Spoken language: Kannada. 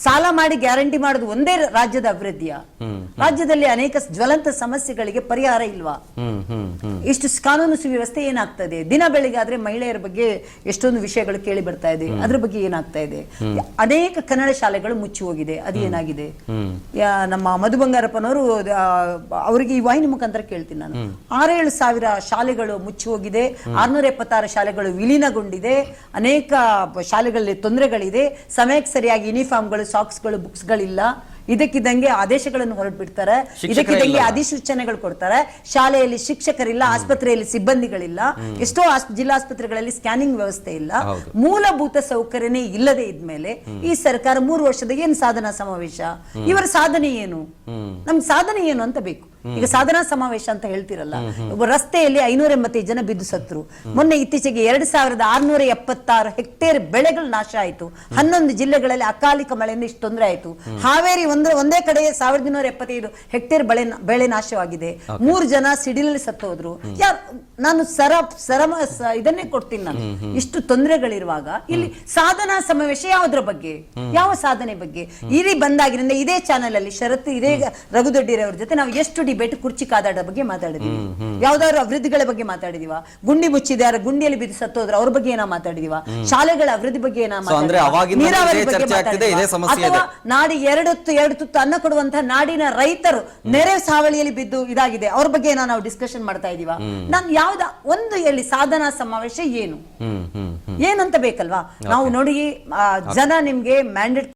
ಸಾಲ ಮಾಡಿ ಗ್ಯಾರಂಟಿ ಮಾಡೋದು ಒಂದೇ ರಾಜ್ಯದ ಅಭಿವೃದ್ಧಿಯ? ರಾಜ್ಯದಲ್ಲಿ ಅನೇಕ ಜ್ವಲಂತ ಸಮಸ್ಯೆಗಳಿಗೆ ಪರಿಹಾರ ಇಲ್ವಾ? ಇಷ್ಟು ಕಾನೂನು ಸುವ್ಯವಸ್ಥೆ ಏನಾಗ್ತದೆ? ದಿನ ಬೆಳಿಗ್ಗೆ ಆದ್ರೆ ಮಹಿಳೆಯರ ಬಗ್ಗೆ ಎಷ್ಟೊಂದು ವಿಷಯಗಳು ಕೇಳಿ ಬರ್ತಾ ಇದೆ, ಅದ್ರ ಬಗ್ಗೆ ಏನಾಗ್ತಾ ಇದೆ? ಅನೇಕ ಕನ್ನಡ ಶಾಲೆಗಳು ಮುಚ್ಚಿ ಹೋಗಿದೆ, ಅದು ಏನಾಗಿದೆ? ನಮ್ಮ ಮಧು ಬಂಗಾರಪ್ಪನವರು, ಅವರಿಗೆ ಈ ವಾಹಿನಿ ಮುಖಾಂತರ ಕೇಳ್ತೀನಿ ನಾನು, 6-7 ಸಾವಿರ ಶಾಲೆಗಳು ಮುಚ್ಚಿ ಹೋಗಿದೆ, 676 ಶಾಲೆಗಳು ವಿಲೀನಗೊಂಡಿದೆ, ಅನೇಕ ಶಾಲೆಗಳಲ್ಲಿ ತೊಂದರೆಗಳಿದೆ, ಸಮಯಕ್ಕೆ ಸರಿಯಾಗಿ ಯೂನಿಫಾರ್ಮ್ಗಳು, ಸಾಕ್ಸ್ಗಳು, ಬುಕ್ಸ್ಗಳಿಲ್ಲ, ಇದಕ್ಕಿದ್ದಂಗೆ ಆದೇಶಗಳನ್ನು ಹೊರಟ್ಬಿಡ್ತಾರೆ, ಇದಕ್ಕಿದ್ದಂಗೆ ಅಧಿಸೂಚನೆಗಳು ಕೊಡ್ತಾರೆ, ಶಾಲೆಯಲ್ಲಿ ಶಿಕ್ಷಕರಿಲ್ಲ, ಆಸ್ಪತ್ರೆಯಲ್ಲಿ ಸಿಬ್ಬಂದಿಗಳಿಲ್ಲ, ಎಷ್ಟೋ ಜಿಲ್ಲಾಸ್ಪತ್ರೆಗಳಲ್ಲಿ ಸ್ಕ್ಯಾನಿಂಗ್ ವ್ಯವಸ್ಥೆ ಇಲ್ಲ, ಮೂಲಭೂತ ಸೌಕರ್ಯನೇ ಇಲ್ಲದೆ ಇದ್ಮೇಲೆ ಈ ಸರ್ಕಾರ 3 ವರ್ಷದ ಏನ್ ಸಾಧನಾ ಸಮಾವೇಶ? ಇವರ ಸಾಧನೆ ಏನು? ನಮ್ಗೆ ಸಾಧನೆ ಏನು ಅಂತ ಬೇಕು. ಈಗ ಸಾಧನಾ ಸಮಾವೇಶ ಅಂತ ಹೇಳ್ತಿರಲ್ಲ, ಒಬ್ಬ ರಸ್ತೆಯಲ್ಲಿ 585 ಜನ ಬಿದ್ದು ಸತ್ರು. ಮೊನ್ನೆ ಇತ್ತೀಚೆಗೆ 2676 ಹೆಕ್ಟೇರ್ ಬೆಳೆಗಳು ನಾಶ ಆಯಿತು. 11 ಜಿಲ್ಲೆಗಳಲ್ಲಿ ಅಕಾಲಿಕ ಮಳೆಯಿಂದ ಇಷ್ಟು ತೊಂದರೆ ಆಯಿತು. ಹಾವೇರಿ ಒಂದೇ ಕಡೆ 1275 ಹೆಕ್ಟೇರ್ ಬೆಳೆ ನಾಶವಾಗಿದೆ. 3 ಜನ ಸಿಡಿಲಲ್ಲಿ ಸತ್ತೋದ್ರು. ನಾನು ಇದನ್ನೇ ಕೊಡ್ತೀನಿ ನಾನು. ಇಷ್ಟು ತೊಂದರೆಗಳಿರುವಾಗ ಇಲ್ಲಿ ಸಾಧನಾ ಸಮಾವೇಶ ಯಾವುದ್ರ ಬಗ್ಗೆ? ಯಾವ ಸಾಧನೆ ಬಗ್ಗೆ? ಇಲ್ಲಿ ಬಂದಾಗಿನಿಂದ ಇದೇ ಚಾನೆಲ್ ಅಲ್ಲಿ ಶರತ್, ಇದೇ ರಘುದೊಡ್ಡಿರವ್ರ ಜೊತೆ ನಾವು ಎಷ್ಟು ಡಿಬೇಟ್, ಕುರ್ಚಿ ಕಾದಾಟ ಬಗ್ಗೆ ಮಾತಾಡಿದೀವಿ, ಯಾವ್ದಾದ್ರು ಅಭಿವೃದ್ಧಿಗಳ ಬಗ್ಗೆ ಮಾತಾಡಿದೀವ, ಗುಂಡಿ ಮುಚ್ಚಿದೆ, ಗುಂಡಿಯಲ್ಲಿ ಬಿದ್ದು ಸತ್ತೋದ್ರ ಅವ್ರ ಬಗ್ಗೆ ಏನೋ ಮಾತಾಡಿದೀವ, ಶಾಲೆಗಳ ಅಭಿವೃದ್ಧಿ ಬಗ್ಗೆ ಏನೋ ಮಾತಾಡಿದೀವ, ನೀರಾವರಿ ಬಗ್ಗೆ ಮಾತಾಡಿದೀವ, ಅಥವಾ ನಾಡಿ ಎರಡು ತುತ್ತು ಅನ್ನ ಕೊಡುವಂತಹ ನಾಡಿನ ರೈತರು ನೆರೆ ಸಾವಳಿಯಲ್ಲಿ ಬಿದ್ದು ಇದಾಗಿದೆ, ಅವ್ರ ಬಗ್ಗೆ ಏನೋ ನಾವು ಡಿಸ್ಕಷನ್ ಮಾಡ್ತಾ ಇದೀವ. ನಾನು ಯಾವ್ದ ಒಂದು ಎಲ್ಲಿ ಸಾಧನಾ ಸಮಾವೇಶ ಏನು ಏನಂತ ಬೇಕಲ್ವಾ? ನಾವು ನೋಡಿ, ಜನ ನಿಮ್ಗೆ ಮ್ಯಾಂಡೇಟ್